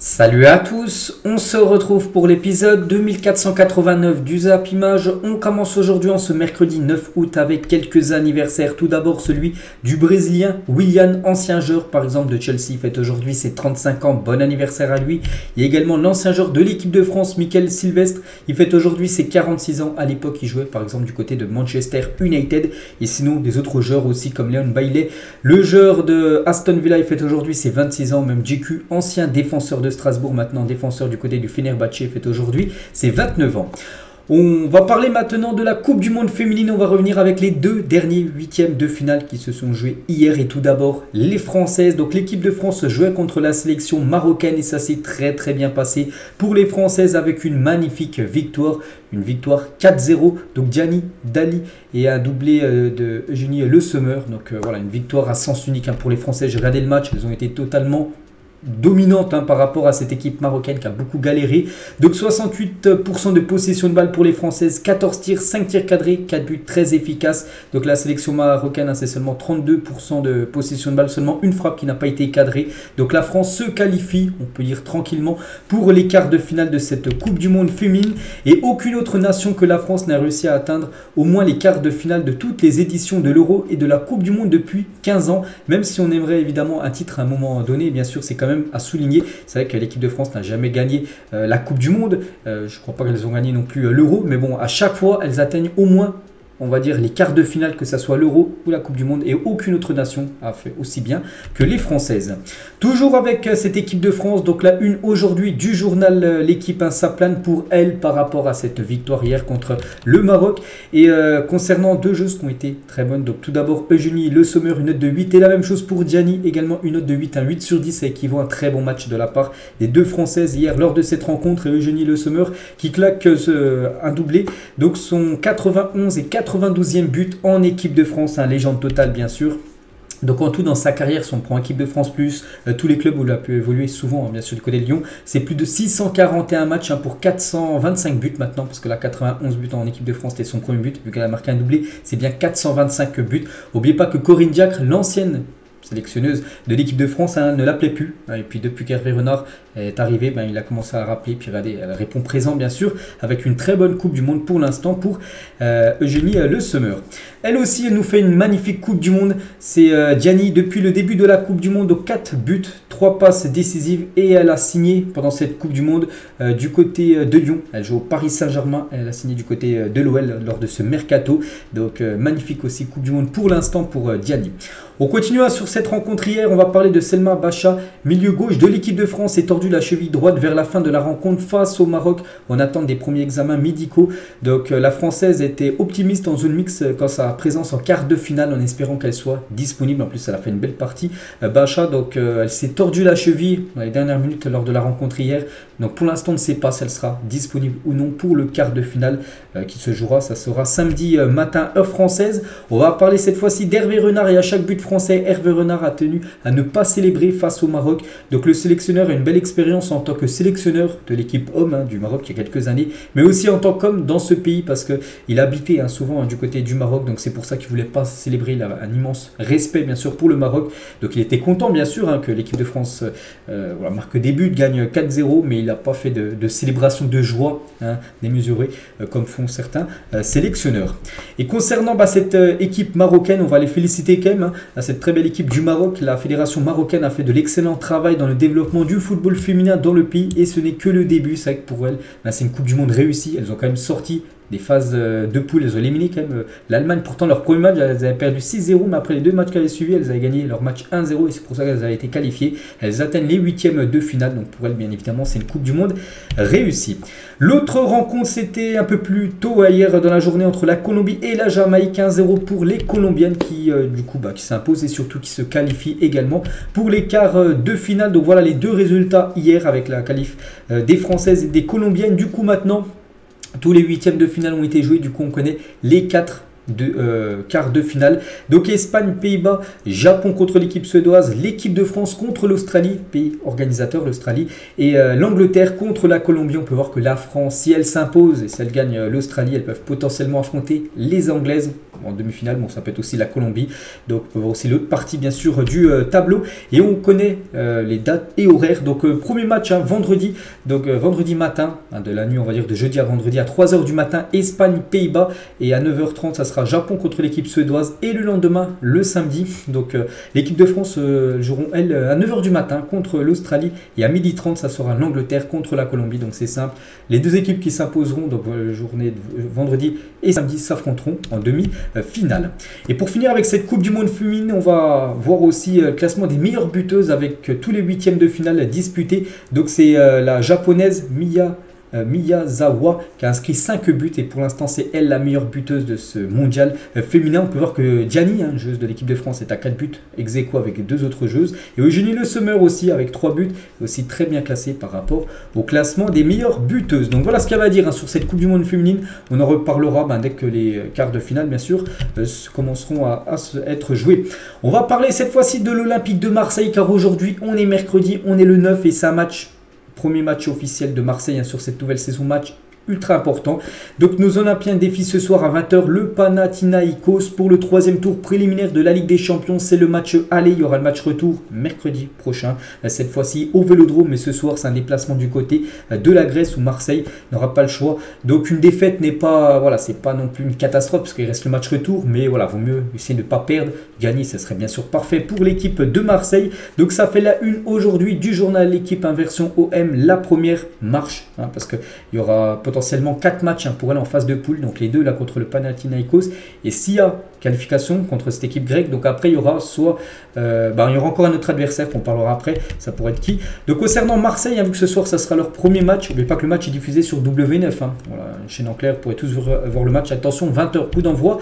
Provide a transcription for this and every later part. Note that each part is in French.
Salut à tous, on se retrouve pour l'épisode 2489 du Zap Image. On commence aujourd'hui en ce mercredi 9 août avec quelques anniversaires. Tout d'abord celui du Brésilien Willian, ancien joueur par exemple de Chelsea, fête aujourd'hui ses 35 ans, bon anniversaire à lui. Il y a également l'ancien joueur de l'équipe de France, Michael Sylvestre, il fête aujourd'hui ses 46 ans. À l'époque il jouait par exemple du côté de Manchester United. Et sinon des autres joueurs aussi comme Leon Bailey, le joueur de Aston Villa, il fête aujourd'hui ses 26 ans. Même JQ, ancien défenseur de Strasbourg, maintenant défenseur du côté du Fenerbahçe, fait aujourd'hui ses 29 ans. On va parler maintenant de la Coupe du Monde féminine. On va revenir avec les deux derniers huitièmes de finale qui se sont joués hier. Et tout d'abord, les Françaises. Donc l'équipe de France jouait contre la sélection marocaine et ça s'est très bien passé pour les Françaises avec une magnifique victoire. Une victoire 4-0. Donc Gianni Dali et un doublé de Eugénie Le Sommer. Donc voilà, une victoire à sens unique pour les Françaises. J'ai regardé le match, elles ont été totalement dominante par rapport à cette équipe marocaine qui a beaucoup galéré. Donc 68% de possession de balle pour les Françaises, 14 tirs, 5 tirs cadrés, 4 buts très efficaces. Donc la sélection marocaine, c'est seulement 32% de possession de balle, seulement une frappe qui n'a pas été cadrée. Donc la France se qualifie, on peut dire tranquillement, pour les quarts de finale de cette Coupe du Monde féminine. Et aucune autre nation que la France n'a réussi à atteindre au moins les quarts de finale de toutes les éditions de l'Euro et de la Coupe du Monde depuis 15 ans. Même si on aimerait évidemment un titre à un moment donné, bien sûr c'est quand même à souligner. C'est vrai que l'équipe de France n'a jamais gagné la Coupe du Monde. Je ne crois pas qu'elles ont gagné non plus l'Euro. Mais bon, à chaque fois, elles atteignent au moins, on va dire, les quarts de finale, que ce soit l'Euro ou la Coupe du Monde. Et aucune autre nation a fait aussi bien que les Françaises. Toujours avec cette équipe de France. Donc la une aujourd'hui du journal L'équipe, ça plane pour elle par rapport à cette victoire hier contre le Maroc. Et concernant deux joueuses qui ont été très bonnes. Donc tout d'abord Eugénie Le Sommer, une note de 8. Et la même chose pour Gianni, également une note de 8. Un 8 sur 10, ça équivaut à un très bon match de la part des deux Françaises hier lors de cette rencontre. Et Eugénie Le Sommer qui claque un doublé. Donc son 91 et 92e but en équipe de France, légende totale bien sûr. Donc en tout dans sa carrière, si on prend équipe de France plus tous les clubs où il a pu évoluer souvent, bien sûr du côté de Lyon, c'est plus de 641 matchs pour 425 buts maintenant, parce que là 91 buts en équipe de France c'était son premier but, vu qu'elle a marqué un doublé, c'est bien 425 buts. N'oubliez pas que Corinne Diacre, l'ancienne sélectionneuse de l'équipe de France, ne l'appelait plus. Et puis depuis qu'Hervé Renard est arrivé, il a commencé à rappeler. Puis regardez, elle répond présent bien sûr, avec une très bonne Coupe du Monde pour l'instant pour Eugénie Le Sommer. Elle aussi, elle nous fait une magnifique Coupe du Monde. C'est Gianni, depuis le début de la Coupe du Monde, 4 buts, 3 passes décisives. Et elle a signé pendant cette Coupe du Monde du côté de Lyon. Elle joue au Paris Saint-Germain. Elle a signé du côté de l'OL lors de ce mercato. Donc magnifique aussi Coupe du Monde pour l'instant pour Gianni. On continue sur cette rencontre hier, on va parler de Selma Bacha, milieu gauche de l'équipe de France, s'est tordu la cheville droite vers la fin de la rencontre face au Maroc. On attend des premiers examens médicaux. Donc la Française était optimiste en zone mixte quant à sa présence en quart de finale en espérant qu'elle soit disponible. En plus elle a fait une belle partie. Bacha, donc elle s'est tordu la cheville dans les dernières minutes lors de la rencontre hier. Donc pour l'instant on ne sait pas si elle sera disponible ou non pour le quart de finale qui se jouera. Ça sera samedi matin heure française. On va parler cette fois-ci d'Hervé Renard et à chaque but français, Hervé Renard a tenu à ne pas célébrer face au Maroc. Donc le sélectionneur a une belle expérience en tant que sélectionneur de l'équipe homme du Maroc il y a quelques années, mais aussi en tant qu'homme dans ce pays parce qu'il habitait souvent du côté du Maroc. Donc c'est pour ça qu'il ne voulait pas célébrer. Il a un immense respect bien sûr pour le Maroc. Donc il était content bien sûr que l'équipe de France marque des buts, gagne 4-0, mais il n'a pas fait de célébration de joie démesurée comme font certains sélectionneurs. Et concernant cette équipe marocaine, on va les féliciter quand même à cette très belle équipe du Maroc. La fédération marocaine a fait de l'excellent travail dans le développement du football féminin dans le pays et ce n'est que le début. C'est vrai que pour elles, c'est une Coupe du Monde réussie. Elles ont quand même sorti des phases de poule, elles ont éliminé quand même l'Allemagne. Pourtant leur premier match, elles avaient perdu 6-0, mais après les deux matchs qu'elles avaient suivis, elles avaient gagné leur match 1-0 et c'est pour ça qu'elles avaient été qualifiées. Elles atteignent les huitièmes de finale, donc pour elles bien évidemment c'est une Coupe du Monde réussie. L'autre rencontre c'était un peu plus tôt hier dans la journée entre la Colombie et la Jamaïque, 1-0 pour les Colombiennes qui qui s'imposent et surtout qui se qualifient également pour les quarts de finale. Donc voilà les deux résultats hier avec la qualif des Françaises et des Colombiennes. Du coup maintenant tous les huitièmes de finale ont été joués, du coup on connaît les 4 quart de finale. Donc Espagne, Pays-Bas, Japon contre l'équipe suédoise, l'équipe de France contre l'Australie, pays organisateur l'Australie, et l'Angleterre contre la Colombie. On peut voir que la France, si elle s'impose et si elle gagne l'Australie, elles peuvent potentiellement affronter les Anglaises en demi-finale. Bon, ça peut être aussi la Colombie. Donc on peut voir aussi l'autre partie bien sûr du tableau, et on connaît les dates et horaires. Donc premier match vendredi, donc vendredi matin, de la nuit on va dire de jeudi à vendredi à 3 h du matin, Espagne, Pays-Bas, et à 9 h 30 ça sera Japon contre l'équipe suédoise, et le lendemain, le samedi, donc l'équipe de France joueront elles à 9 h du matin contre l'Australie, et à 12h30 ça sera l'Angleterre contre la Colombie. Donc c'est simple, les deux équipes qui s'imposeront donc journée de vendredi et samedi s'affronteront en demi-finale. Et pour finir avec cette Coupe du Monde féminine, on va voir aussi le classement des meilleures buteuses avec tous les huitièmes de finale disputés. Donc c'est la japonaise Miyazawa qui a inscrit 5 buts, et pour l'instant c'est elle la meilleure buteuse de ce mondial féminin. On peut voir que Gianni, joueuse de l'équipe de France, est à 4 buts ex aequo avec 2 autres joueuses, et Eugénie Le Sommer aussi avec 3 buts, aussi très bien classée par rapport au classement des meilleures buteuses. Donc voilà ce qu'il y a à dire sur cette Coupe du Monde féminine. On en reparlera dès que les quarts de finale bien sûr commenceront à être joués. On va parler cette fois-ci de l'Olympique de Marseille, car aujourd'hui on est mercredi, on est le 9, et c'est un match, premier match officiel de Marseille sur cette nouvelle saison, match ultra important. Donc nos Olympiens défient ce soir à 20 h le Panathinaïkos pour le troisième tour préliminaire de la Ligue des Champions. C'est le match aller, il y aura le match retour mercredi prochain, cette fois-ci au Vélodrome, mais ce soir c'est un déplacement du côté de la Grèce où Marseille n'aura pas le choix. Donc une défaite n'est pas, voilà, c'est pas non plus une catastrophe parce qu'il reste le match retour, mais voilà, vaut mieux essayer de ne pas perdre. Gagner, ce serait bien sûr parfait pour l'équipe de Marseille. Donc ça fait la une aujourd'hui du journal L'équipe version OM, la première marche, parce qu'il y aura potentiellement 4 matchs pour elle en phase de poule, donc les deux là contre le Panathinaïkos, et s'il y a qualification contre cette équipe grecque, donc après il y aura soit il y aura encore un autre adversaire qu'on parlera après, ça pourrait être qui. Donc concernant Marseille, vu que ce soir ça sera leur premier match, n'oubliez pas que le match est diffusé sur W9, voilà, une chaîne en clair, vous pourrez tous voir le match, attention 20 h coup d'envoi.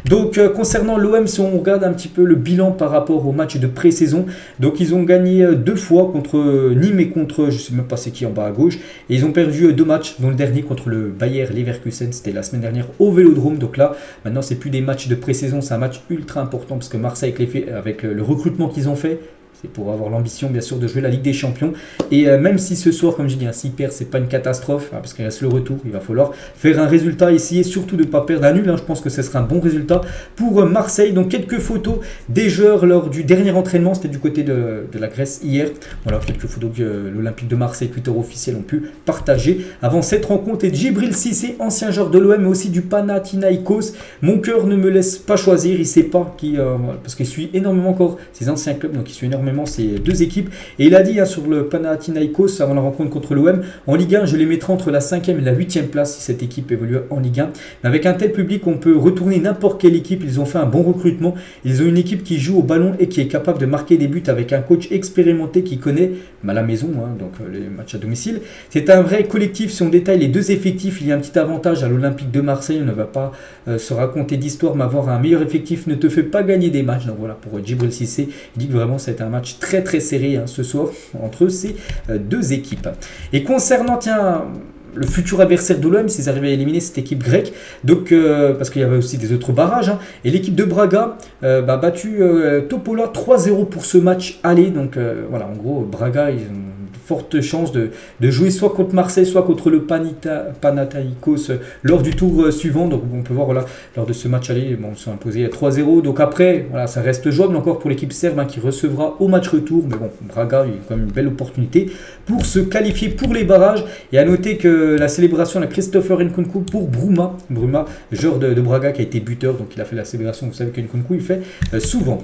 Donc concernant l'OM, si on regarde un petit peu le bilan par rapport au match de pré-saison, donc ils ont gagné 2 fois contre Nîmes et contre, je sais même pas c'est qui en bas à gauche, et ils ont perdu 2 matchs, dont le dernier contre le Bayer Leverkusen, c'était la semaine dernière au Vélodrome. Donc là maintenant c'est plus des matchs de pré-saison, c'est un match ultra important parce que Marseille avec le recrutement qu'ils ont fait, c'est pour avoir l'ambition bien sûr de jouer la Ligue des Champions. Et même si ce soir, comme je dis, s'ils perdent, c'est pas une catastrophe, parce qu'il reste le retour, il va falloir faire un résultat, essayer surtout de ne pas perdre à nul, je pense que ce sera un bon résultat pour Marseille. Donc quelques photos des joueurs lors du dernier entraînement, c'était du côté de la Grèce hier. Voilà, quelques photos que l'Olympique de Marseille, Twitter officiel, ont pu partager avant cette rencontre. Et Djibril Cissé, ancien joueur de l'OM mais aussi du Panathinaïkos, mon cœur ne me laisse pas choisir, il sait pas qui, parce qu'il suit énormément encore ses anciens clubs, donc il suit énormément ces deux équipes, et il a dit sur le Panathinaïkos avant la rencontre contre l'OM, en Ligue 1 je les mettrai entre la 5e et la 8e place si cette équipe évolue en Ligue 1, mais avec un tel public on peut retourner n'importe quelle équipe. Ils ont fait un bon recrutement, ils ont une équipe qui joue au ballon et qui est capable de marquer des buts avec un coach expérimenté qui connaît la maison, donc les matchs à domicile. C'est un vrai collectif. Si on détaille les deux effectifs, il y a un petit avantage à l'Olympique de Marseille, on ne va pas se raconter d'histoire, mais avoir un meilleur effectif ne te fait pas gagner des matchs. Donc voilà, pour Djibril Cissé, il dit que vraiment c'est un match très très serré ce soir entre ces deux équipes. Et concernant le futur adversaire de l'OM, s'ils arrivaient à éliminer cette équipe grecque, donc parce qu'il y avait aussi des autres barrages, et l'équipe de Braga battu Topola 3-0 pour ce match aller. Donc voilà, en gros Braga, ils ont forte chance de jouer soit contre Marseille, soit contre le Panathinaïkos lors du tour suivant. Donc on peut voir lors de ce match aller, ils sont imposés à 3-0. Donc après, voilà, ça reste jouable encore pour l'équipe serbe qui recevra au match retour. Mais bon, Braga, il y a quand même une belle opportunité pour se qualifier pour les barrages. Et à noter que la célébration de Christopher Nkunku pour Bruma, joueur de Braga qui a été buteur, donc il a fait la célébration, vous savez que Nkunku il fait souvent.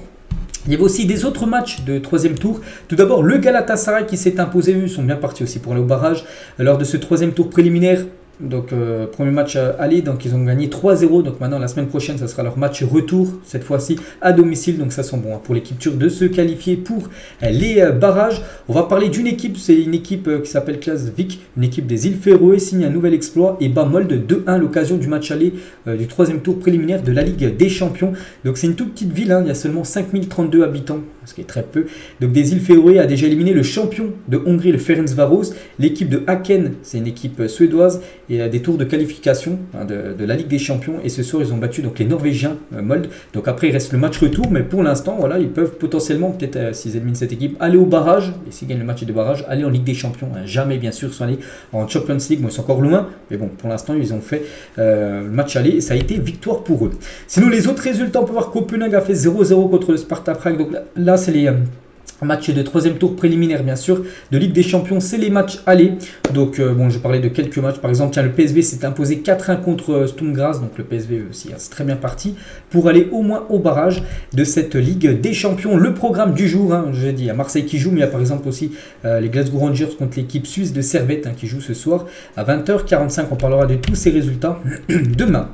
Il y avait aussi des autres matchs de troisième tour. Tout d'abord, le Galatasaray qui s'est imposé. Eux sont bien partis aussi pour aller au barrage lors de ce troisième tour préliminaire. Donc premier match aller, donc ils ont gagné 3-0. Donc maintenant la semaine prochaine ça sera leur match retour, cette fois-ci à domicile. Donc ça sent bon pour l'équipe turque de se qualifier pour les barrages. On va parler d'une équipe, c'est une équipe qui s'appelle Klasvik, une équipe des îles Féroé, signe un nouvel exploit et bat Molde 2-1 l'occasion du match aller du troisième tour préliminaire de la Ligue des Champions. Donc c'est une toute petite ville, il y a seulement 5032 habitants, ce qui est très peu. Donc des îles Féroé a déjà éliminé le champion de Hongrie, le Ferencváros. L'équipe de Haken, c'est une équipe suédoise, et des tours de qualification de la Ligue des Champions. Et ce soir, ils ont battu donc les Norvégiens Molde. Donc après, il reste le match retour, mais pour l'instant, voilà, ils peuvent potentiellement, peut-être s'ils éliminent cette équipe, aller au barrage. Et s'ils gagnent le match de barrage, aller en Ligue des Champions. Jamais, bien sûr, sont allés en Champions League. Bon, ils sont encore loin, mais bon, pour l'instant, ils ont fait le match aller et ça a été victoire pour eux. Sinon, les autres résultats, on peut voir Copenhague a fait 0-0 contre le Sparta Prague. Donc là c'est les matchs de troisième tour préliminaire, bien sûr, de Ligue des Champions. C'est les matchs allés. Donc, bon, je parlais de quelques matchs. Par exemple, tiens, le PSV s'est imposé 4-1 contre Sturm Graz. Donc, le PSV aussi, c'est très bien parti pour aller au moins au barrage de cette Ligue des Champions. Le programme du jour, hein, j'ai dit, il y a Marseille qui joue, mais il y a par exemple aussi les Glasgow Rangers contre l'équipe suisse de Servette qui joue ce soir à 20h45. On parlera de tous ces résultats demain.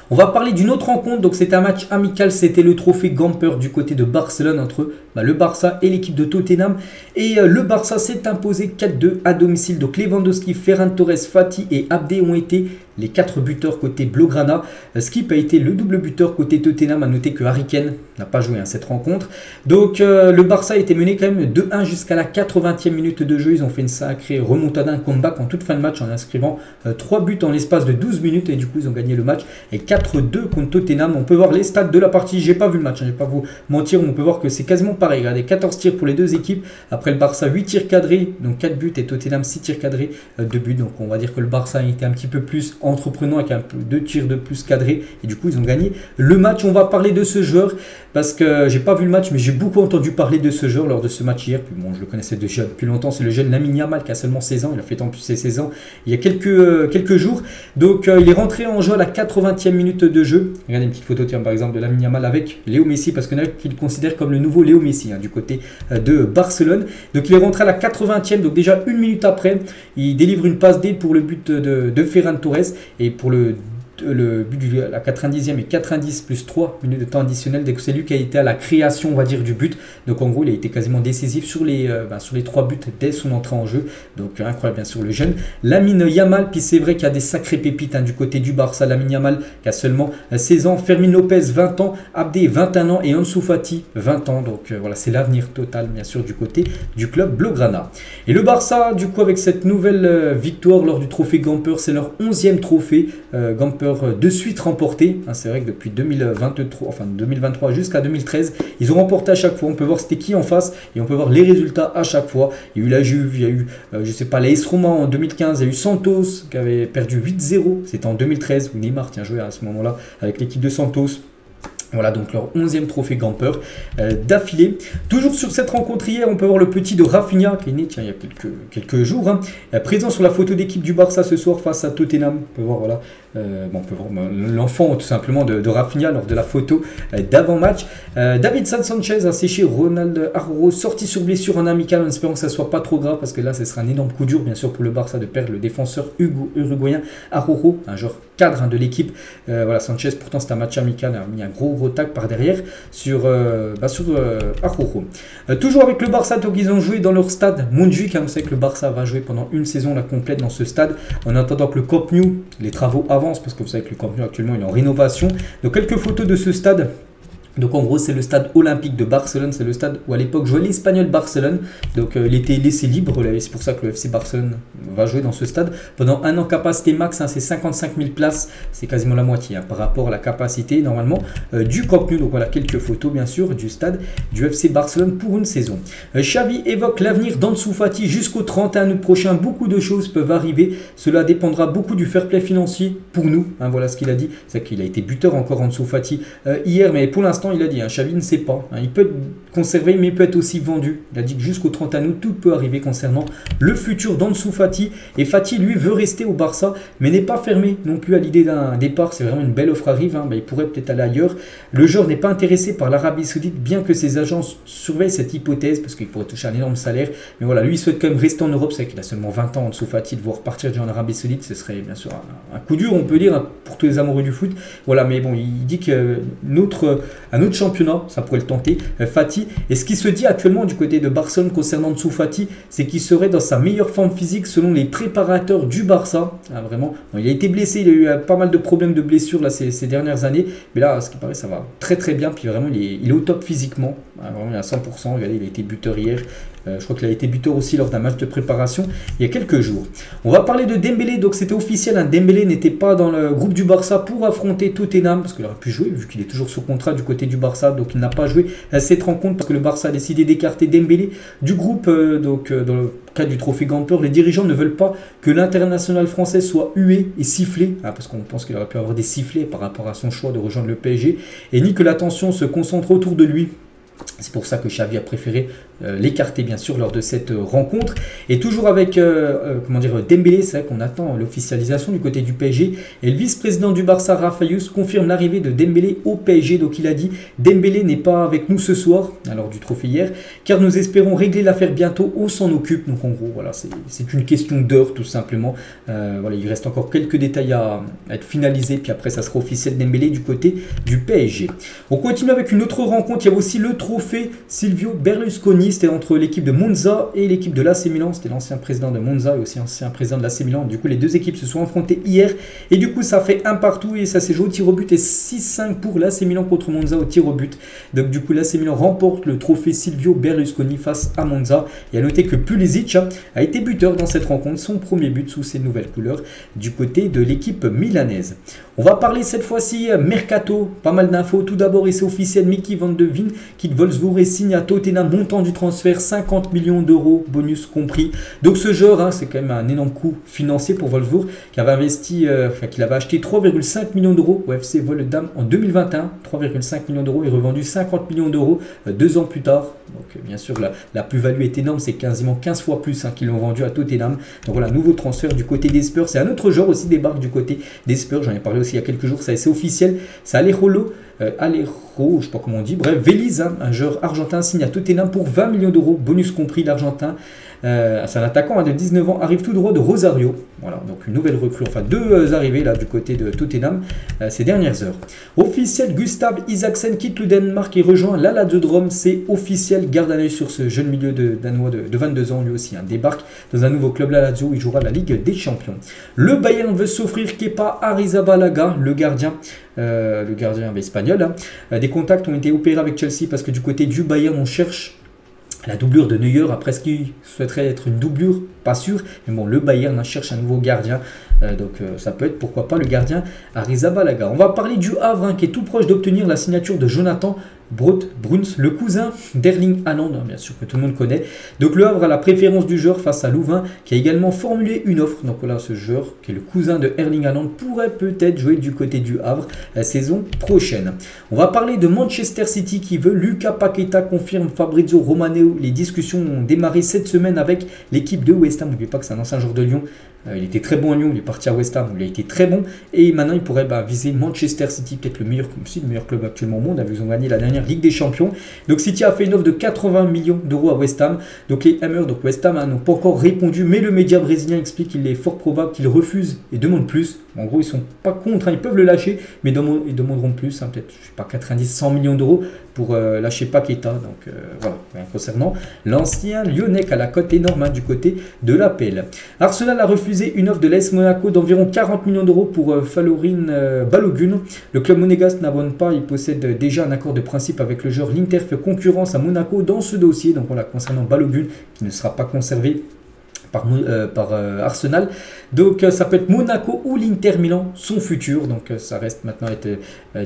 On va parler d'une autre rencontre, donc c'était un match amical, c'était le trophée Gamper du côté de Barcelone entre le Barça et l'équipe de Tottenham. Et le Barça s'est imposé 4-2 à domicile, donc Lewandowski, Ferran Torres, Fati et Abdé ont été les 4 buteurs côté Blaugrana. Skip a été le double buteur côté Tottenham. À noter que Harry Kane n'a pas joué cette rencontre. Donc le Barça a été mené quand même 2-1 jusqu'à la 80e minute de jeu. Ils ont fait une sacrée remontada, un comeback en toute fin de match en inscrivant 3 buts en l'espace de 12 minutes. Et du coup ils ont gagné le match et 4-2 contre Tottenham. On peut voir les stats de la partie. J'ai pas vu le match, je vais pas vous mentir. On peut voir que c'est quasiment pareil. Regardez, 14 tirs pour les deux équipes. Après le Barça 8 tirs cadrés, donc 4 buts, et Tottenham 6 tirs cadrés, 2 buts. Donc on va dire que le Barça a été un petit peu plus entreprenant avec un peu 2 tirs de plus cadrés et du coup ils ont gagné le match. On va parler de ce joueur parce que j'ai pas vu le match, mais j'ai beaucoup entendu parler de ce joueur lors de ce match hier. Puis bon, je le connaissais déjà depuis longtemps, c'est le jeune Lamine Yamal qui a seulement 16 ans, il a fait en plus ses 16 ans il y a quelques jours. Donc il est rentré en jeu à la 80e minute de jeu. Regardez une petite photo, tiens, par exemple de Lamine Yamal avec Léo Messi, parce qu'il y en a qui le considèrent comme le nouveau Léo Messi du côté de Barcelone. Donc il est rentré à la 80e, donc déjà une minute après il délivre une passe D pour le but de Ferran Torres, et pour le but de la 90e et 90 plus 3 minutes de temps additionnel. Dès que c'est lui qui a été à la création, on va dire, du but. Donc en gros il a été quasiment décisif sur les 3 buts dès son entrée en jeu. Donc incroyable, bien sûr, le jeune Lamine Yamal. Puis c'est vrai qu'il y a des sacrées pépites du côté du Barça. Lamine Yamal qui a seulement 16 ans, Fermin Lopez 20 ans, Abdé 21 ans et Ansu Fati 20 ans. Donc voilà, c'est l'avenir total bien sûr du côté du club Blaugrana. Et le Barça, du coup, avec cette nouvelle victoire lors du trophée Gamper, c'est leur 11e trophée Gamper de suite remporté. C'est vrai que depuis 2023 jusqu'à 2013, ils ont remporté à chaque fois. On peut voir c'était qui en face et on peut voir les résultats à chaque fois. Il y a eu la Juve, il y a eu je sais pas, l'AS Roma en 2015, il y a eu Santos qui avait perdu 8-0, c'était en 2013 où Neymar jouait à ce moment-là avec l'équipe de Santos. Voilà donc leur 11e trophée Gamper d'affilée. Toujours sur cette rencontre hier, on peut voir le petit de Rafinha qui est né il y a quelques jours, présent sur la photo d'équipe du Barça ce soir face à Tottenham. On peut voir voilà, on peut voir l'enfant tout simplement de Rafinha lors de la photo d'avant-match. Davinson Sanchez a séché Ronald Araujo, sorti sur blessure en amical, en espérant que ça soit pas trop grave, parce que là ce sera un énorme coup dur bien sûr pour le Barça de perdre le défenseur uruguayen Araujo, un joueur cadre de l'équipe. Voilà, Sanchez, pourtant c'est un match amical, a mis un gros tac par derrière sur Araujo. Toujours avec le Barça, donc ils ont joué dans leur stade Montjuïc. On sait que le Barça va jouer pendant une saison la complète dans ce stade, en attendant que le Camp Nou, les travaux avancent, parce que vous savez que le Camp Nou actuellement il est en rénovation. Donc quelques photos de ce stade. Donc en gros c'est le stade olympique de Barcelone, c'est le stade où à l'époque jouait l'Espagnol Barcelone. Donc il était laissé libre, c'est pour ça que le FC Barcelone va jouer dans ce stade. Pendant un an, capacité max, c'est 55 000 places, c'est quasiment la moitié par rapport à la capacité normalement du Camp Nou. Donc voilà quelques photos bien sûr du stade du FC Barcelone pour une saison. Xavi évoque l'avenir d'Ansu Fati jusqu'au 31 août prochain. Beaucoup de choses peuvent arriver, cela dépendra beaucoup du fair play financier pour nous. Voilà ce qu'il a dit, c'est qu'il a été buteur encore Ansu Fati hier, mais pour l'instant il a dit, Xavi ne sait pas, il peut être conservé mais il peut être aussi vendu. Il a dit que jusqu'au 31 août tout peut arriver concernant le futur d'Ansu Fati, et Fati lui veut rester au Barça mais n'est pas fermé non plus à l'idée d'un départ. C'est vraiment une belle offre arrive, il pourrait peut-être aller ailleurs. Le joueur n'est pas intéressé par l'Arabie Saoudite, bien que ses agences surveillent cette hypothèse parce qu'il pourrait toucher un énorme salaire. Mais voilà, lui il souhaite quand même rester en Europe. C'est vrai qu'il a seulement 20 ans, Ansu Fati, de voir partir déjà en Arabie Saoudite, ce serait bien sûr un coup dur, on peut dire, pour tous les amoureux du foot. Voilà, mais bon, il dit qu'un autre championnat, ça pourrait le tenter, Fati. Et ce qui se dit actuellement du côté de Barcelone concernant Ansu Fati, c'est qu'il serait dans sa meilleure forme physique selon les préparateurs du Barça. Vraiment, bon, il a été blessé, il a eu pas mal de problèmes de blessures là, ces dernières années, mais là, ce qui paraît, ça va très très bien. Puis vraiment, il est au top physiquement, vraiment, il est à 100%. Regardez, il a été buteur hier, Je crois qu'il a été buteur aussi lors d'un match de préparation il y a quelques jours. On va parler de Dembélé, donc c'était officiel, hein. Dembélé n'était pas dans le groupe du Barça pour affronter Tottenham, parce qu'il aurait pu jouer, vu qu'il est toujours sous contrat du côté du Barça, donc il n'a pas joué cette rencontre, parce que le Barça a décidé d'écarter Dembélé du groupe, dans le cadre du trophée Gamper. Les dirigeants ne veulent pas que l'international français soit hué et sifflé, hein, parce qu'on pense qu'il aurait pu avoir des sifflets par rapport à son choix de rejoindre le PSG, et ni que l'attention se concentre autour de lui. C'est pour ça que Xavi a préféré l'écarter bien sûr lors de cette rencontre. Et toujours avec Dembélé, c'est vrai qu'on attend l'officialisation du côté du PSG. Et le vice-président du Barça, Rafa Youss, confirme l'arrivée de Dembélé au PSG. Donc il a dit: Dembélé n'est pas avec nous ce soir, alors du trophée hier, car nous espérons régler l'affaire bientôt, on s'en occupe. Donc en gros, voilà, c'est une question d'heure tout simplement. Voilà, il reste encore quelques détails à être finalisés, puis après ça sera officiel Dembélé du côté du PSG. On continue avec une autre rencontre. Il y a aussi le trophée Silvio Berlusconi. C'était entre l'équipe de Monza et l'équipe de l'AC Milan. C'était l'ancien président de Monza et aussi ancien président de l'AC Milan. Du coup, les deux équipes se sont affrontées hier. Et du coup, ça fait un partout et ça s'est joué au tir au but. Et 6-5 pour l'AC Milan contre Monza au tir au but. Donc du coup, l'AC Milan remporte le trophée Silvio Berlusconi face à Monza. Et à noter que Pulisic a été buteur dans cette rencontre. Son premier but sous ses nouvelles couleurs du côté de l'équipe milanaise. On va parler cette fois-ci mercato. Pas mal d'infos. Tout d'abord, et c'est officiel, Mickey Van de Ven quitte Wolfsburg et signe à Tottenham. Montant du transfert 50 millions d'euros, bonus compris. Donc ce joueur, c'est quand même un énorme coût financier pour Wolfsburg, qui avait investi, qu'il avait acheté 3,5 millions d'euros au FC Volendam en 2021. 3,5 millions d'euros et revendu 50 millions d'euros 2 ans plus tard. Donc bien sûr, la plus-value est énorme, c'est quasiment 15 fois plus qu'ils l'ont vendu à Tottenham. Donc voilà, nouveau transfert du côté des Spurs. C'est un autre joueur aussi débarque du côté des Spurs. J'en ai parlé aussi il y a quelques jours, c'est officiel. C'est Alejo, je sais pas comment on dit. Bref, Veliz, un joueur argentin, signe à Tottenham pour 20 millions d'euros, bonus compris. L'Argentin, c'est un attaquant de 19 ans, arrive tout droit de Rosario. Voilà, donc une nouvelle recrue, enfin deux arrivées là du côté de Tottenham ces dernières heures. Officiel, Gustav Isaksen quitte le Danemark et rejoint l'Lazio de Rome. C'est officiel, garde un œil sur ce jeune milieu danois de 22 ans, lui aussi, débarque dans un nouveau club, l'Lazio, il jouera la Ligue des Champions. Le Bayern veut s'offrir Kepa Arrizabalaga, le gardien espagnol. Des contacts ont été opérés avec Chelsea parce que du côté du Bayern, on cherche la doublure de Neuer. Après, ce qui souhaiterait être une doublure, pas sûr. Mais bon, le Bayern cherche un nouveau gardien. Donc ça peut être, pourquoi pas, le gardien Arrizabalaga. On va parler du Havre qui est tout proche d'obtenir la signature de Jonathan Bruns, le cousin d'Erling Haaland, bien sûr que tout le monde connaît. Donc le Havre a la préférence du joueur face à Louvain, qui a également formulé une offre. Donc voilà, ce joueur qui est le cousin de Erling Haaland pourrait peut-être jouer du côté du Havre la saison prochaine. On va parler de Manchester City qui veut Lucas Paqueta, confirme Fabrizio Romano. Les discussions ont démarré cette semaine avec l'équipe de West Ham. N'oubliez pas que c'est un ancien joueur de Lyon. Il était très bon à Lyon, il est parti à West Ham, il a été très bon. Et maintenant, il pourrait viser Manchester City, peut-être le meilleur club actuellement au monde. Ils ont gagné la dernière Ligue des Champions. Donc City a fait une offre de 80 millions d'euros à West Ham. Donc les Hammers, donc West Ham, n'ont pas encore répondu. Mais le média brésilien explique qu'il est fort probable qu'ils refusent et demandent plus. En gros, ils ne sont pas contre, ils peuvent le lâcher, mais ils demanderont plus. Peut-être, je sais pas, 90, 100 millions d'euros pour lâcher Paqueta. Donc voilà, concernant l'ancien Lyonnais à la cote énorme du côté de l'APL. Arsenal a refusé une offre de l'AS Monaco d'environ 40 millions d'euros pour Falorin Balogun. Le club monégasque n'abonne pas, il possède déjà un accord de principe avec le joueur. L'Inter fait concurrence à Monaco dans ce dossier. Donc voilà, concernant Balogun, qui ne sera pas conservé par Arsenal. Donc ça peut être Monaco ou l'Inter Milan, son futur. Donc ça reste maintenant à être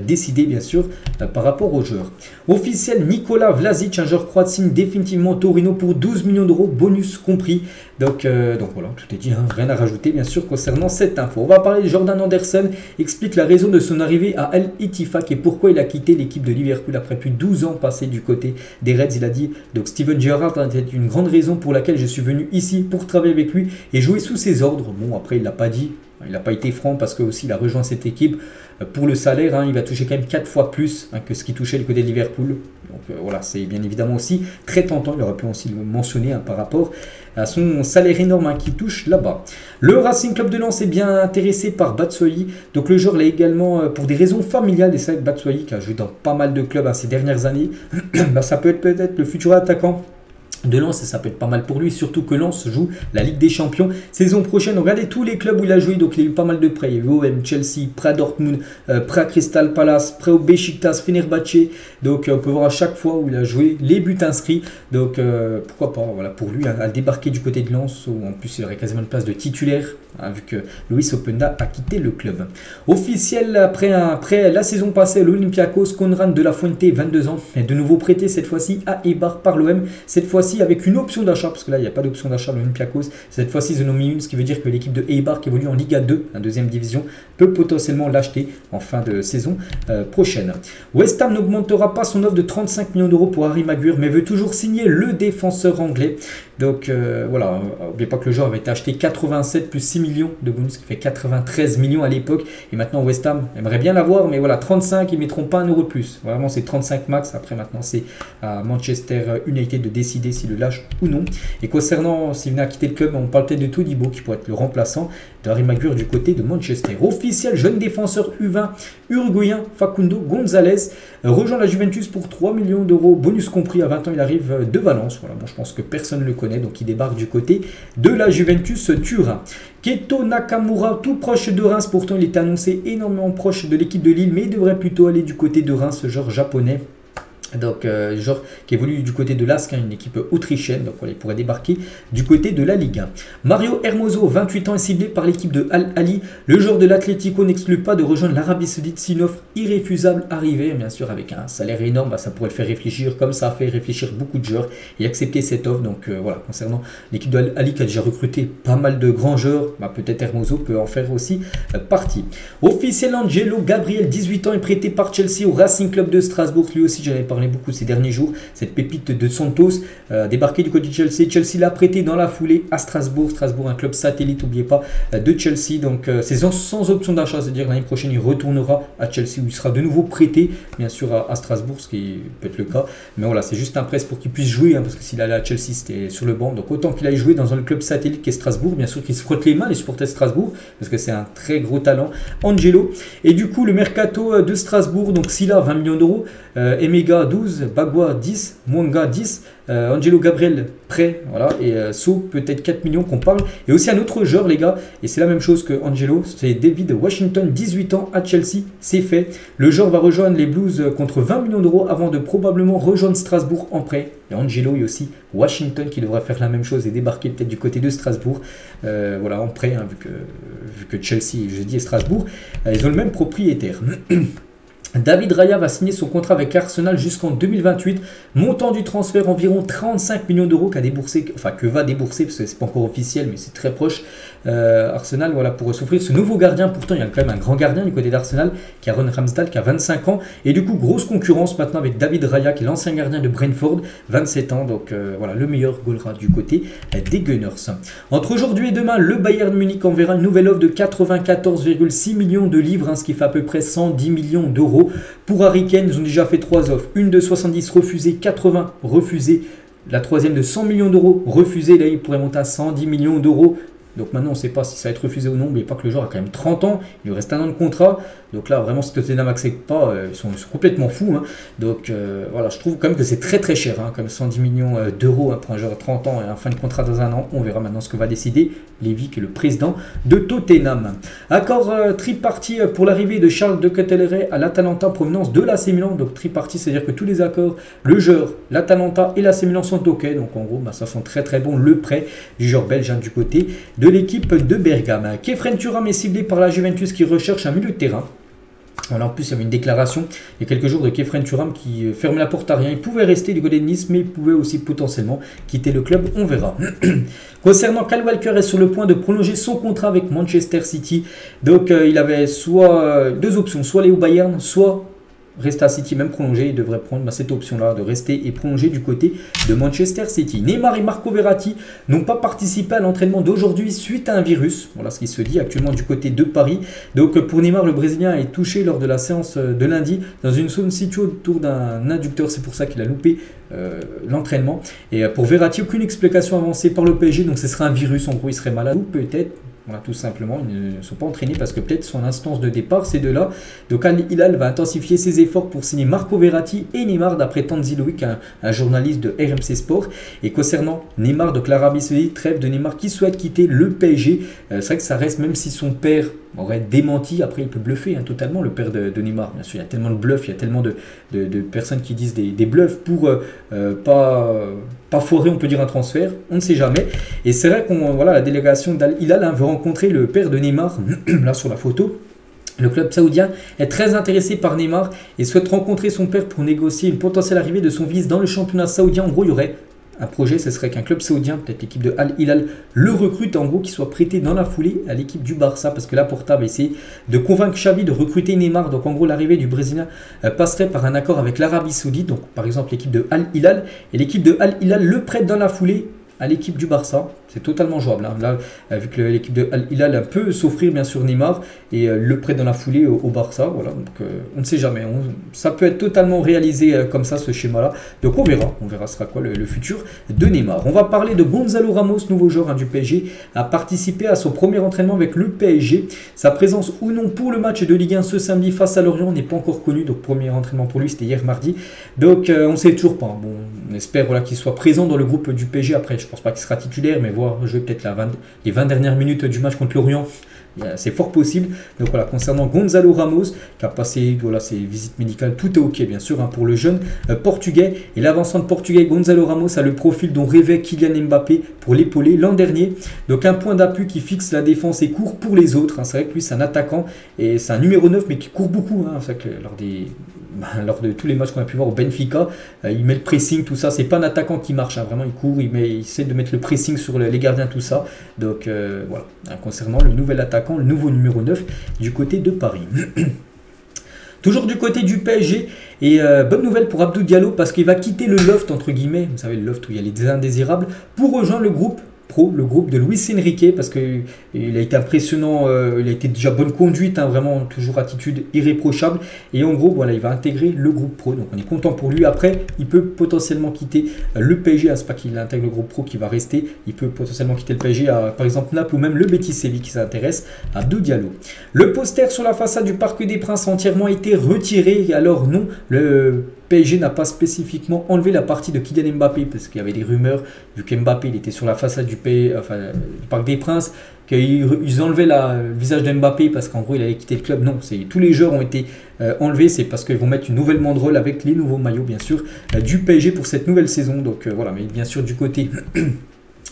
décidé bien sûr par rapport aux joueurs. Officiel, Nikola Vlasic, un joueur croate, signe définitivement Torino pour 12 millions d'euros, bonus compris. Donc voilà, tout est dit, rien à rajouter bien sûr concernant cette info. On va parler de Jordan Anderson, explique la raison de son arrivée à Al Ettifaq et pourquoi il a quitté l'équipe de Liverpool après plus de 12 ans passés du côté des Reds. Il a dit, donc Steven Gerrard a été une grande raison pour laquelle je suis venu ici pour travailler avec lui et jouer sous ses ordres. Bon, après il l'a pas dit, il n'a pas été franc parce que aussi il a rejoint cette équipe pour le salaire, il va toucher quand même 4 fois plus que ce qu'il touchait du côté de Liverpool. Donc voilà, c'est bien évidemment aussi très tentant, il aurait pu aussi le mentionner par rapport à son salaire énorme qu'il touche là-bas. Le Racing Club de Lens est bien intéressé par Batshuayi, donc le joueur l'est également pour des raisons familiales, et c'est vrai que Batshuayi qui a joué dans pas mal de clubs ces dernières années, ça peut être le futur attaquant de Lens, et ça peut être pas mal pour lui, surtout que Lens joue la Ligue des Champions saison prochaine. Regardez tous les clubs où il a joué, donc il a eu pas mal de prêts. Il y a eu OM, Chelsea, prêt à Dortmund, prêt à Crystal Palace, prêt au Beşiktaş, Fenerbahçe. Donc on peut voir à chaque fois où il a joué les buts inscrits. Donc pourquoi pas, voilà, pour lui à débarquer du côté de Lens, où en plus il aurait quasiment une place de titulaire, hein, vu que Luis Openda a quitté le club. Officiel après la saison passée à l'Olympiakos, Konrad de la Fuente, 22 ans, est de nouveau prêté cette fois-ci à Eibar par l'OM. Cette fois-ci avec une option d'achat, parce que là il n'y a pas d'option d'achat à l'Olympiakos. Cette fois-ci ils en ont mis une, ce qui veut dire que l'équipe de Eibar qui évolue en Liga 2, la deuxième division, peut potentiellement l'acheter en fin de saison prochaine. West Ham n'augmentera pas son offre de 35 millions d'euros pour Harry Maguire, mais veut toujours signer le défenseur anglais. Donc voilà, n'oubliez pas que le joueur avait été acheté 87 plus 6 millions de bonus, ce qui fait 93 millions à l'époque. Et maintenant West Ham aimerait bien l'avoir, mais voilà, 35, ils ne mettront pas un euro de plus. Vraiment c'est 35 max. Après maintenant c'est à Manchester United de décider s'il le lâche ou non. Et concernant s'il venait à quitter le club, on parle peut-être de Todibo qui pourrait être le remplaçant de Harry Maguire du côté de Manchester. Officiel, jeune défenseur U20 uruguayen Facundo González rejoint la Juventus pour 3 millions d'euros, bonus compris. À 20 ans il arrive de Valence. Voilà, bon, je pense que personne ne le connaît, donc il débarque du côté de la Juventus Turin. Keto Nakamura, tout proche de Reims, pourtant il était annoncé énormément proche de l'équipe de Lille, mais il devrait plutôt aller du côté de Reims, ce genre japonais. Donc, genre qui évolue du côté de l'ASK, une équipe autrichienne. Donc, voilà, il pourrait débarquer du côté de la Ligue 1. Mario Hermoso, 28 ans, est ciblé par l'équipe de Al Ahly. Le joueur de l'Atlético n'exclut pas de rejoindre l'Arabie Saoudite si une offre irréfusable arrivait. Bien sûr, avec un salaire énorme, bah, ça pourrait le faire réfléchir, comme ça a fait réfléchir beaucoup de joueurs et accepter cette offre. Donc, voilà, concernant l'équipe de Al Ahly qui a déjà recruté pas mal de grands joueurs, bah, peut-être Hermoso peut en faire aussi partie. Officiel, Angelo Gabriel, 18 ans, est prêté par Chelsea au Racing Club de Strasbourg. Lui aussi, j'avais parlé beaucoup ces derniers jours. Cette pépite de Santos débarqué du côté de Chelsea. Chelsea l'a prêté dans la foulée à Strasbourg. Strasbourg, un club satellite, n'oubliez pas, de Chelsea. Donc c'est sans option d'achat, c'est-à-dire l'année prochaine il retournera à Chelsea où il sera de nouveau prêté, bien sûr, à Strasbourg, ce qui peut être le cas. Mais voilà, c'est juste un prêt pour qu'il puisse jouer, hein, parce que s'il allait à Chelsea, c'était sur le banc. Donc autant qu'il aille jouer dans un club satellite qui est Strasbourg, bien sûr qu'il se frotte les mains les supporters de Strasbourg, parce que c'est un très gros talent, Angelo. Et du coup, le mercato de Strasbourg, donc Silla 20 millions d'euros, Emega 12, Bagua 10, Mwanga 10, Angelo Gabriel prêt, voilà, et So peut-être 4 millions qu'on parle. Et aussi un autre joueur, les gars, et c'est la même chose que Angelo, c'est David Washington, 18 ans à Chelsea, c'est fait. Le joueur va rejoindre les Blues contre 20 millions d'euros avant de probablement rejoindre Strasbourg en prêt. Et Angelo et aussi Washington qui devrait faire la même chose et débarquer peut-être du côté de Strasbourg, voilà, en prêt, hein, vu que Chelsea, je dis, et Strasbourg, ils ont le même propriétaire. David Raya va signer son contrat avec Arsenal jusqu'en 2028. Montant du transfert environ 35 millions d'euros que va débourser, parce que c'est pas encore officiel, mais c'est très proche. Arsenal, voilà, pour s'offrir ce nouveau gardien. Pourtant, il y a quand même un grand gardien du côté d'Arsenal, qui est Aaron Ramsdale, qui a 25 ans. Et du coup, grosse concurrence maintenant avec David Raya, qui est l'ancien gardien de Brentford, 27 ans. Donc voilà, le meilleur goalera du côté des Gunners. Entre aujourd'hui et demain, le Bayern Munich enverra une nouvelle offre de 94,6 millions de livres, hein, ce qui fait à peu près 110 millions d'euros. Pour Harry Kane, ils ont déjà fait 3 offres. Une de 70 refusée, 80 refusée. La troisième de 100 millions d'euros refusée. Là, il pourrait monter à 110 millions d'euros. Donc maintenant, on ne sait pas si ça va être refusé ou non. N'oubliez pas que le joueur a quand même 30 ans. Il lui reste un an de contrat. Donc là, vraiment, si Tottenham n'accepte pas, ils sont complètement fous, hein. Donc voilà, je trouve quand même que c'est très très cher, hein, comme 110 millions d'euros, hein, pour un joueur de 30 ans et un fin de contrat dans un an. On verra maintenant ce que va décider Lévy, qui est le président de Tottenham. Accord tripartite pour l'arrivée de Charles de Kettelere à l'Atalanta en provenance de l'AC Milan. Donc tripartite, c'est-à-dire que tous les accords, le joueur, l'Atalanta et l'AC Milan sont OK. Donc en gros, bah, ça sent très très bon le prêt du joueur belge, hein, du côté de l'équipe de Bergame. Khéphren Thuram est ciblé par la Juventus qui recherche un milieu de terrain. Voilà, en plus, il y avait une déclaration il y a quelques jours de Khéphren Thuram qui ferme la porte à rien. Il pouvait rester du côté de Nice, mais il pouvait aussi potentiellement quitter le club. On verra. Concernant Kyle Walker, est sur le point de prolonger son contrat avec Manchester City. Donc, il avait soit deux options, soit aller au Bayern, soit rester à City, même prolongé. Il devrait prendre cette option-là de rester et prolonger du côté de Manchester City. Neymar et Marco Verratti n'ont pas participé à l'entraînement d'aujourd'hui suite à un virus. Voilà ce qui se dit actuellement du côté de Paris. Donc pour Neymar, le Brésilien est touché lors de la séance de lundi dans une zone située autour d'un inducteur. C'est pour ça qu'il a loupé l'entraînement. Et pour Verratti, aucune explication avancée par le PSG. Donc ce serait un virus. En gros, il serait malade ou peut-être Voilà, tout simplement, ils ne sont pas entraînés parce que peut-être son instance de départ, c'est de là. Donc Al Hilal va intensifier ses efforts pour signer Marco Verratti et Neymar, d'après Tanzi Loïc, un journaliste de RMC Sport. Et concernant Neymar, donc l'Arabie Saoudite, trêve de Neymar qui souhaite quitter le PSG. C'est vrai que ça reste, même si son père aurait démenti, après il peut bluffer totalement, le père de Neymar. Bien sûr, il y a tellement de bluffs, il y a tellement de personnes qui disent des bluffs pour pas foirer, on peut dire, un transfert, on ne sait jamais. Et c'est vrai qu'on voilà, la délégation d'Al Hilal veut rencontrer le père de Neymar, là sur la photo. Le club saoudien est très intéressé par Neymar et souhaite rencontrer son père pour négocier une potentielle arrivée de son fils dans le championnat saoudien. En gros, il y aurait un projet, ce serait qu'un club saoudien, peut-être l'équipe de Al Hilal, le recrute, en gros, qu'il soit prêté dans la foulée à l'équipe du Barça, parce que là, Porta va essayer de convaincre Xavi de recruter Neymar. Donc en gros, l'arrivée du Brésilien passerait par un accord avec l'Arabie Saoudite, donc par exemple l'équipe de Al Hilal, et l'équipe de Al Hilal le prête dans la foulée à l'équipe du Barça. C'est totalement jouable. Là, vu que l'équipe de Al Hilal peut s'offrir bien sûr Neymar et le prête dans la foulée au Barça. Voilà, donc on ne sait jamais. Ça peut être totalement réalisé comme ça, ce schéma-là. Donc on verra ce sera quoi le futur de Neymar. On va parler de Gonzalo Ramos, nouveau joueur du PSG, a participé à son premier entraînement avec le PSG. Sa présence ou non pour le match de Ligue 1 ce samedi face à Lorient n'est pas encore connue. Donc premier entraînement pour lui, c'était hier mardi. Donc on ne sait toujours pas. Bon, on espère voilà, qu'il soit présent dans le groupe du PSG. Après, je ne pense pas qu'il sera titulaire, mais jouer peut-être les 20 dernières minutes du match contre Lorient, c'est fort possible. Donc voilà, concernant Gonzalo Ramos, qui a passé voilà, ses visites médicales, tout est ok bien sûr pour le jeune portugais. Et l'avancement portugais Gonzalo Ramos a le profil dont rêvait Kylian Mbappé pour l'épauler l'an dernier. Donc un point d'appui qui fixe la défense et court pour les autres. C'est vrai que lui c'est un attaquant et c'est un numéro 9 mais qui court beaucoup. C'est vrai que lors de tous les matchs qu'on a pu voir au Benfica, il met le pressing, tout ça. C'est pas un attaquant qui marche, vraiment il court, il essaie de mettre le pressing sur les gardiens, tout ça. Donc voilà, concernant le nouvel attaquant, le nouveau numéro 9 du côté de Paris. Toujours du côté du PSG, et bonne nouvelle pour Abdou Diallo parce qu'il va quitter le loft, entre guillemets, vous savez le loft où il y a les indésirables, pour rejoindre le groupe pro, le groupe de Luis Enrique, parce qu'il a été impressionnant, il a été déjà bonne conduite, vraiment toujours attitude irréprochable, et en gros voilà, il va intégrer le groupe pro, donc on est content pour lui. Après il peut potentiellement quitter le PSG, c'est pas qu'il intègre le groupe pro qui va rester, il peut potentiellement quitter le PSG à par exemple Naples ou même le Betis Séville qui s'intéresse à Abdou Diallo. Le poster sur la façade du Parc des Princes a entièrement été retiré, alors non, le PSG n'a pas spécifiquement enlevé la partie de Kylian Mbappé parce qu'il y avait des rumeurs, vu qu'Mbappé il était sur la façade du Parc des Princes, qu'ils enlevaient le visage d'Mbappé parce qu'en gros il allait quitter le club. Non, tous les joueurs ont été enlevés, c'est parce qu'ils vont mettre une nouvelle banderole avec les nouveaux maillots bien sûr du PSG pour cette nouvelle saison. Donc voilà, mais bien sûr du côté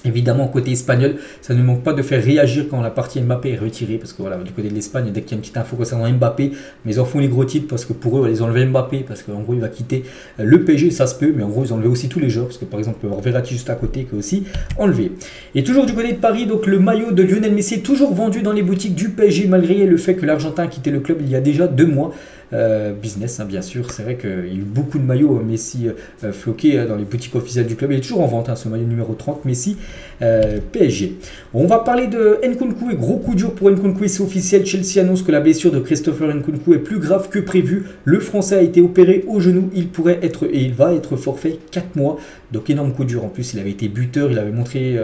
évidemment, côté espagnol, ça ne manque pas de faire réagir quand la partie Mbappé est retirée. Parce que voilà, du côté de l'Espagne, dès qu'il y a une petite info concernant Mbappé, mais ils en font les gros titres parce que pour eux, ils ont enlevé Mbappé parce qu'en gros, il va quitter le PSG. Ça se peut, mais en gros, ils ont enlevé aussi tous les joueurs. Parce que par exemple, Verratti juste à côté qui est aussi enlevé. Et toujours du côté de Paris, donc le maillot de Lionel Messi est toujours vendu dans les boutiques du PSG malgré le fait que l'Argentin a quitté le club il y a déjà 2 mois. Business bien sûr, c'est vrai qu'il y a eu beaucoup de maillots Messi floqués dans les boutiques officielles du club. Il est toujours en vente ce maillot numéro 30 Messi PSG. On va parler de Nkunku et gros coup dur pour Nkunku, et c'est officiel, Chelsea annonce que la blessure de Christopher Nkunku est plus grave que prévu. Le Français a été opéré au genou, il va être forfait 4 mois. Donc énorme coup dur, en plus il avait été buteur, il avait montré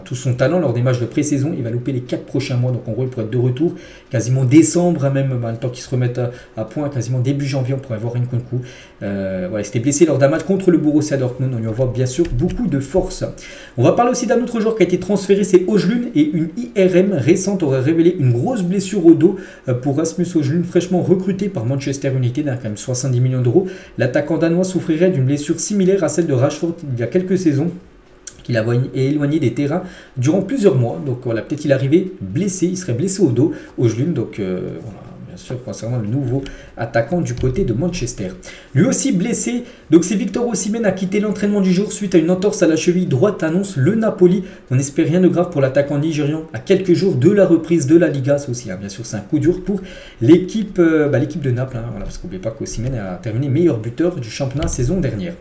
tout son talent lors des matchs de pré-saison, il va louper les 4 prochains mois, donc en gros il pourrait être de retour quasiment décembre, même le temps qu'il se remette à point, quasiment début janvier on pourrait voir Nkunku. Voilà, il s'était blessé lors d'un match contre le Borussia Dortmund, on lui envoie bien sûr beaucoup de force. On va parler aussi d'un autre joueur qui a été transféré, c'est Højlund, et une IRM récente aurait révélé une grosse blessure au dos pour Rasmus Højlund, fraîchement recruté par Manchester United, quand même 70 millions d'euros. L'attaquant danois souffrirait d'une blessure similaire à celle de Rashford il y a quelques saisons, qu'il a éloigné des terrains durant plusieurs mois. Donc voilà, peut-être il arrivait blessé, il serait blessé au dos, Højlund, donc voilà. Bien sûr, concernant le nouveau attaquant du côté de Manchester. Lui aussi blessé, donc c'est Victor Osimhen a quitté l'entraînement du jour suite à une entorse à la cheville droite, annonce le Napoli. On espère rien de grave pour l'attaquant nigérian à quelques jours de la reprise de la Liga. Ça aussi, bien sûr, c'est un coup dur pour l'équipe de Naples. Voilà, parce qu'oubliez pas qu'Osimhen a terminé meilleur buteur du championnat saison dernière.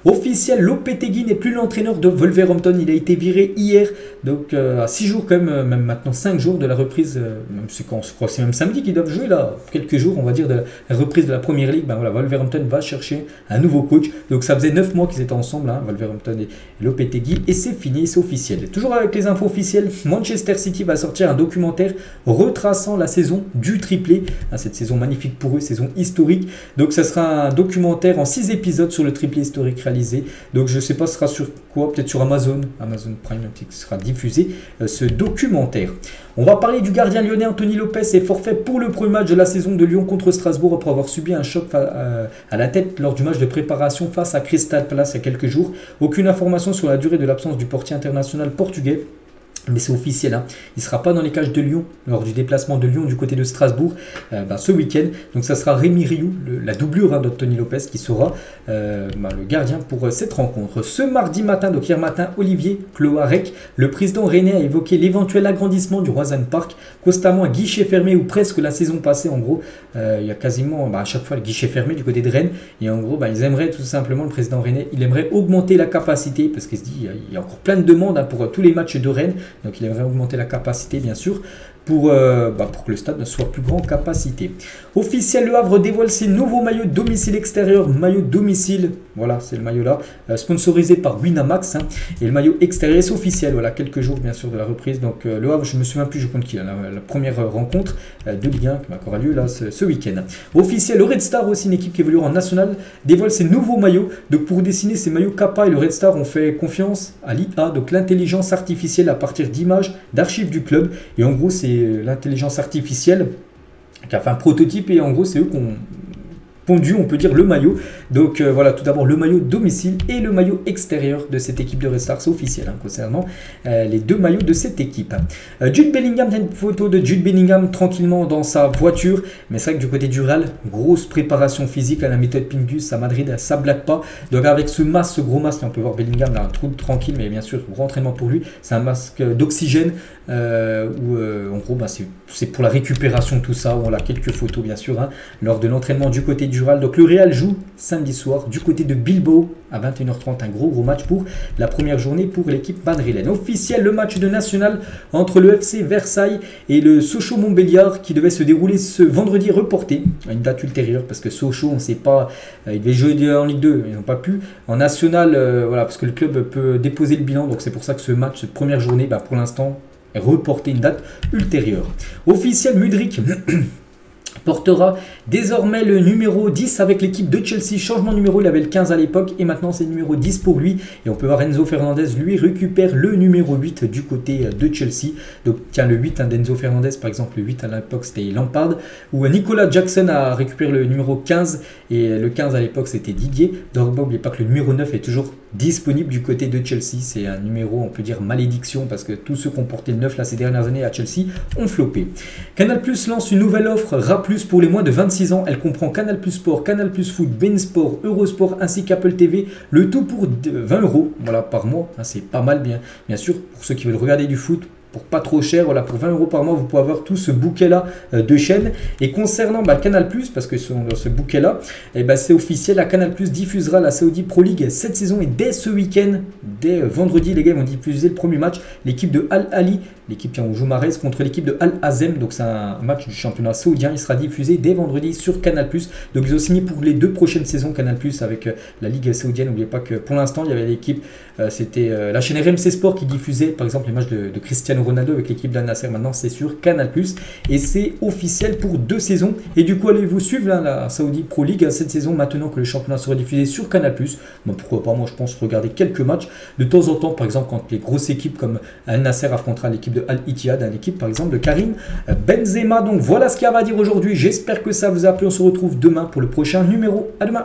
Officiel, Lopetegui n'est plus l'entraîneur de Wolverhampton. Il a été viré hier, donc à 6 jours quand même, même maintenant 5 jours de la reprise. Même c'est quand je crois que c'est même samedi qu'ils doivent jouer là, quelques jours on va dire de la reprise de la Première Ligue. Ben voilà, Wolverhampton va chercher un nouveau coach. Donc ça faisait 9 mois qu'ils étaient ensemble, hein, Wolverhampton et Lopetegui, et c'est fini, c'est officiel. Toujours avec les infos officielles, Manchester City va sortir un documentaire retraçant la saison du triplé. Hein, cette saison magnifique pour eux, saison historique. Donc ça sera un documentaire en 6 épisodes sur le triplé historique réalisé. Donc je ne sais pas ce sera sur quoi, peut-être sur Amazon Prime qui sera diffusé ce documentaire. On va parler du gardien lyonnais Anthony Lopez est forfait pour le premier match de la saison de Lyon contre Strasbourg après avoir subi un choc à la tête lors du match de préparation face à Crystal Palace il y a quelques jours. Aucune information sur la durée de l'absence du portier international portugais. Mais c'est officiel, hein. Il ne sera pas dans les cages de Lyon lors du déplacement de Lyon du côté de Strasbourg ce week-end. Donc ça sera Rémi Rioux, la doublure hein, d'Anthony Lopez qui sera le gardien pour cette rencontre. Ce mardi matin, donc hier matin, Olivier Cloarec, le président rennais a évoqué l'éventuel agrandissement du Roazhon Park, constamment à guichet fermé ou presque la saison passée. En gros, il y a quasiment à chaque fois le guichet fermé du côté de Rennes. Et en gros, ils aimeraient tout simplement, le président rennais, il aimerait augmenter la capacité parce qu'il se dit il y a encore plein de demandes hein, pour tous les matchs de Rennes. Donc il aimerait augmenter la capacité bien sûr pour que le stade ne soit plus grand capacité. Officiel, Le Havre dévoile ses nouveaux maillots domicile extérieur, maillot domicile, voilà c'est le maillot là, sponsorisé par Winamax hein, et le maillot extérieur c'est officiel, voilà quelques jours bien sûr de la reprise. Donc Le Havre, je me souviens plus, je compte qui, la première rencontre de Ligue 1 qui aura lieu là ce week-end. Officiel, le Red Star aussi, une équipe qui évolue en national, dévoile ses nouveaux maillots. Donc pour dessiner ces maillots Kappa et le Red Star ont fait confiance à l'IA, donc l'intelligence artificielle à partir d'images, d'archives du club, et en gros c'est l'intelligence artificielle qui a fait un prototype et en gros c'est eux qui ont pondu, on peut dire, le maillot. Donc voilà, tout d'abord le maillot domicile et le maillot extérieur de cette équipe de Red Star, c'est officiel hein, concernant les deux maillots de cette équipe. Jude Bellingham, il y a une photo de Jude Bellingham tranquillement dans sa voiture, mais c'est vrai que du côté du Real, grosse préparation physique à la méthode Pingus à Madrid, ça blague pas. Donc avec ce masque, ce gros masque, on peut voir Bellingham dans un trou tranquille, mais bien sûr gros entraînement pour lui, c'est un masque d'oxygène où en gros c'est pour la récupération, tout ça. On a quelques photos bien sûr hein, lors de l'entraînement du côté du Real. Donc le Real joue samedi soir du côté de Bilbao à 21h30, un gros match pour la première journée pour l'équipe madrilène. Officiel, le match de national entre le FC Versailles et le Sochaux Montbéliard qui devait se dérouler ce vendredi reporté à une date ultérieure parce que Sochaux on ne sait pas, ils devaient jouer en Ligue 2, ils n'ont pas pu. En national, voilà, parce que le club peut déposer le bilan, donc c'est pour ça que ce match, cette première journée, pour l'instant est reporté une date ultérieure. Officiel, Mudryk portera désormais le numéro 10 avec l'équipe de Chelsea. Changement de numéro, il avait le 15 à l'époque et maintenant c'est le numéro 10 pour lui. Et on peut voir Enzo Fernandez, lui, récupère le numéro 8 du côté de Chelsea. Donc tiens, le 8 hein, d'Enzo Fernandez, par exemple, le 8 à l'époque c'était Lampard. Ou Nicolas Jackson a récupéré le numéro 15 et le 15 à l'époque c'était Didier. Donc n'oubliez pas que le numéro 9 est toujours disponible du côté de Chelsea. C'est un numéro, on peut dire, malédiction parce que tous ceux qui ont porté le 9 là, ces dernières années à Chelsea ont floppé. Canal+ lance une nouvelle offre Raplus pour les moins de 26 ans. Elle comprend Canal+ Sport, Canal+ Foot, beIN Sport, Eurosport ainsi qu'Apple TV. Le tout pour 20 € voilà, par mois. C'est pas mal, bien sûr, pour ceux qui veulent regarder du foot. Pour pas trop cher, voilà, pour 20 € par mois, vous pouvez avoir tout ce bouquet-là de chaînes. Et concernant Canal+, parce que dans ce bouquet-là, c'est officiel, la Canal+ diffusera la Saudi Pro League cette saison et dès ce week-end, dès vendredi, les gars vont diffuser le premier match. L'équipe de Al Ahly, l'équipe qui joue Mahrez contre l'équipe de Al Azem, donc c'est un match du championnat saoudien, il sera diffusé dès vendredi sur Canal+. Donc ils ont signé pour les 2 prochaines saisons Canal+ avec la Ligue saoudienne. N'oubliez pas que pour l'instant, il y avait l'équipe, c'était la chaîne RMC Sport qui diffusait par exemple les matchs de Cristiano Ronaldo avec l'équipe d'Al Nassr. Maintenant c'est sur Canal+, et c'est officiel pour 2 saisons. Et du coup allez-vous suivre la Saudi Pro League cette saison maintenant que le championnat sera diffusé sur Canal+. Pourquoi pas, moi je pense regarder quelques matchs de temps en temps, par exemple quand les grosses équipes comme Al Nassr affrontera l'équipe de Al Ittihad, l'équipe par exemple de Karim Benzema. Donc voilà ce qu'il y a à dire aujourd'hui, j'espère que ça vous a plu, on se retrouve demain pour le prochain numéro. À demain.